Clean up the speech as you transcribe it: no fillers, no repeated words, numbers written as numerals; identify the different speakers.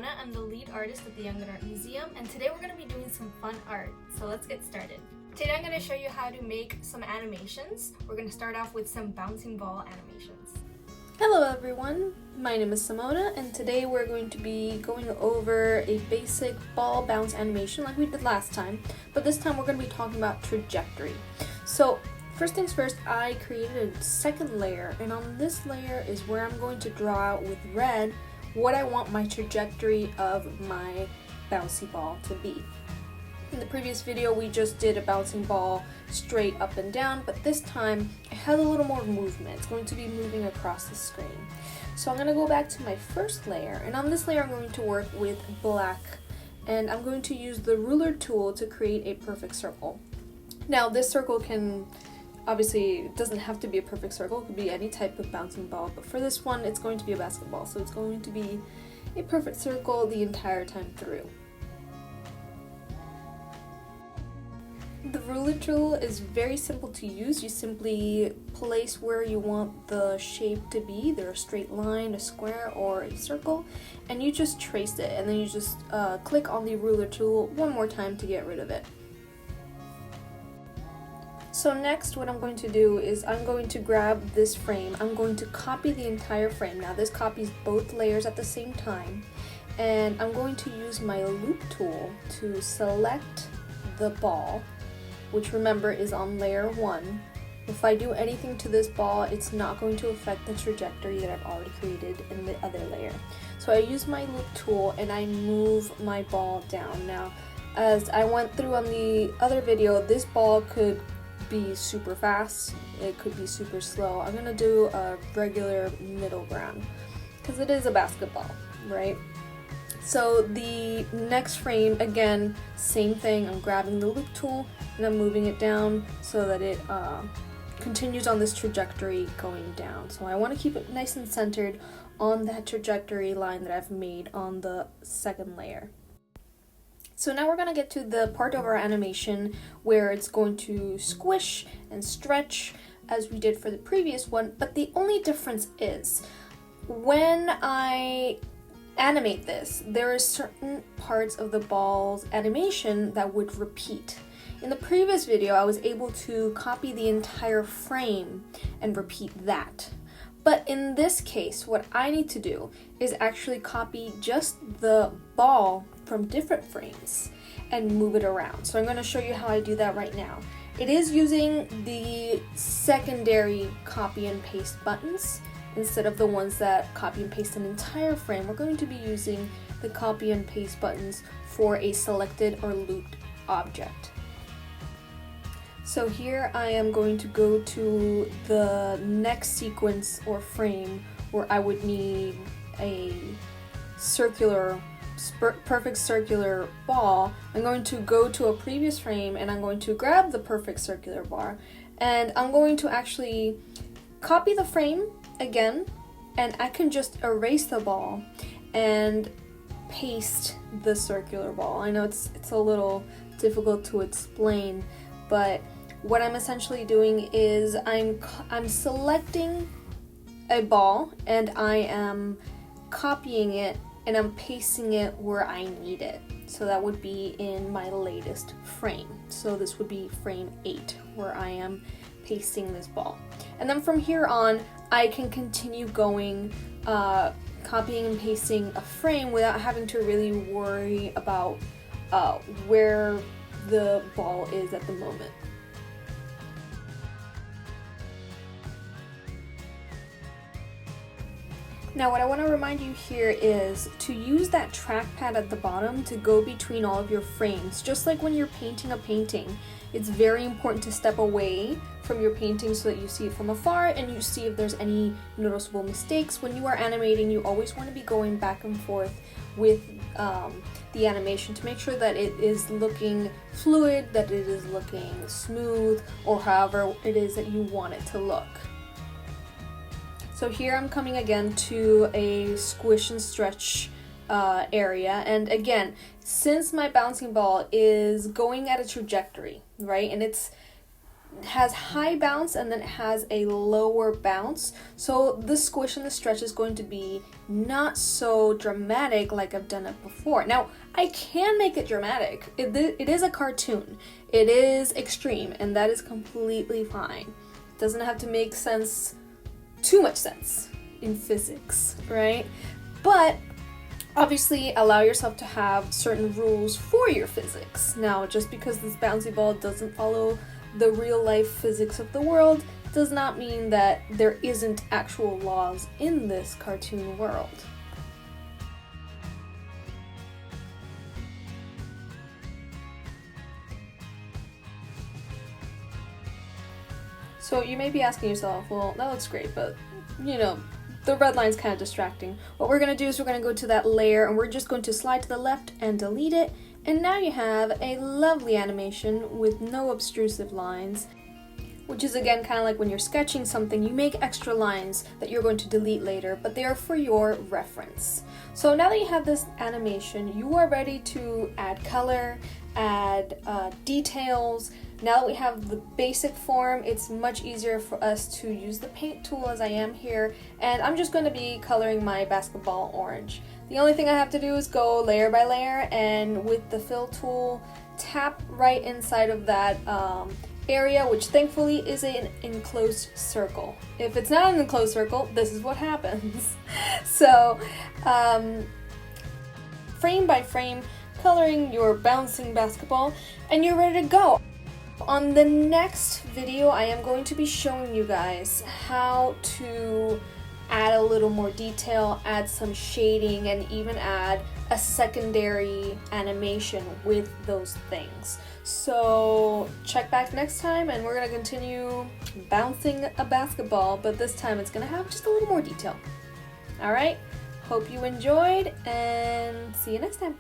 Speaker 1: Simona. I'm the lead artist at the Young and Art Museum, and today we're going to be doing some fun art. So let's get started. Today I'm going to show you how to make some animations. We're going to start off with some bouncing ball animations.
Speaker 2: Hello everyone, my name is Simona, and today we're going to be going over a basic ball bounce animation like we did last time, but this time we're going to be talking about trajectory. So first things first, I created a second layer, and on this layer is where I'm going to draw out with red what I want my trajectory of my bouncy ball to be. In the previous video we just did a bouncing ball straight up and down, but this time it has a little more movement. It's going to be moving across the screen. So I'm going to go back to my first layer, and on this layer I'm going to work with black, and I'm going to use the ruler tool to create a perfect circle. Now this circle can, obviously it doesn't have to be a perfect circle, it could be any type of bouncing ball, but for this one it's going to be a basketball, so it's going to be a perfect circle the entire time through. The ruler tool is very simple to use. You simply place where you want the shape to be, either a straight line, a square, or a circle, and you just trace it, and then you just click on the ruler tool one more time to get rid of it. So next what I'm going to do is I'm going to grab this frame, I'm going to copy the entire frame. Now this copies both layers at the same time, and I'm going to use my loop tool to select the ball, which remember is on layer 1. If I do anything to this ball, it's not going to affect the trajectory that I've already created in the other layer. So I use my loop tool and I move my ball down. Now, as I went through on the other video, this ball could be super fast, it could be super slow. I'm gonna do a regular middle ground because it is a basketball, right? So the next frame, again, same thing. I'm grabbing the loop tool and I'm moving it down so that it continues on this trajectory going down. So I want to keep it nice and centered on that trajectory line that I've made on the second layer. So now we're going to get to the part of our animation where it's going to squish and stretch as we did for the previous one, but the only difference is when I animate this, there are certain parts of the ball's animation that would repeat. In the previous video, I was able to copy the entire frame and repeat that. But in this case, what I need to do is actually copy just the ball from different frames and move it around. So I'm going to show you how I do that right now. It is using the secondary copy and paste buttons. Instead of the ones that copy and paste an entire frame, we're going to be using the copy and paste buttons for a selected or looped object. So here I am going to go to the next sequence or frame where I would need a circular, perfect circular ball. I'm going to go to a previous frame and I'm going to grab the perfect circular bar, and I'm going to actually copy the frame again, and I can just erase the ball and paste the circular ball. I know it's a little difficult to explain, but what I'm essentially doing is I'm selecting a ball and I am copying it and I'm pasting it where I need it. So that would be in my latest frame. So this would be frame 8 where I am pasting this ball. And then from here on, I can continue going, copying and pasting a frame without having to really worry about where the ball is at the moment. Now what I want to remind you here is to use that trackpad at the bottom to go between all of your frames. Just like when you're painting a painting, it's very important to step away from your painting so that you see it from afar and you see if there's any noticeable mistakes. When you are animating, you always want to be going back and forth with the animation to make sure that it is looking fluid, that it is looking smooth, or however it is that you want it to look. So here I'm coming again to a squish and stretch area, and again, since my bouncing ball is going at a trajectory, right, and it's has high bounce and then it has a lower bounce. So the squish and the stretch is going to be not so dramatic like I've done it before. Now, I can make it dramatic. It is a cartoon. It is extreme, and that is completely fine. It doesn't have to make sense, too much sense in physics, right? But obviously allow yourself to have certain rules for your physics. Now, just because this bouncy ball doesn't follow the real life physics of the world does not mean that there isn't actual laws in this cartoon world. So you may be asking yourself, well, that looks great, but you know, the red line's kind of distracting. What we're going to do is we're going to go to that layer and we're just going to slide to the left and delete it. And now you have a lovely animation with no obtrusive lines, which is again kind of like when you're sketching something, you make extra lines that you're going to delete later, but they are for your reference. So now that you have this animation, you are ready to add color, add details. Now that we have the basic form, it's much easier for us to use the paint tool as I am here, and I'm just going to be coloring my basketball orange. The only thing I have to do is go layer by layer, and with the fill tool, tap right inside of that area, which thankfully is an enclosed circle. If it's not an enclosed circle, this is what happens. So, frame by frame, coloring your bouncing basketball, and you're ready to go. On the next video, I am going to be showing you guys how to add a little more detail, add some shading, and even add a secondary animation with those things. So check back next time and we're going to continue bouncing a basketball, but this time it's going to have just a little more detail. Alright, hope you enjoyed and see you next time.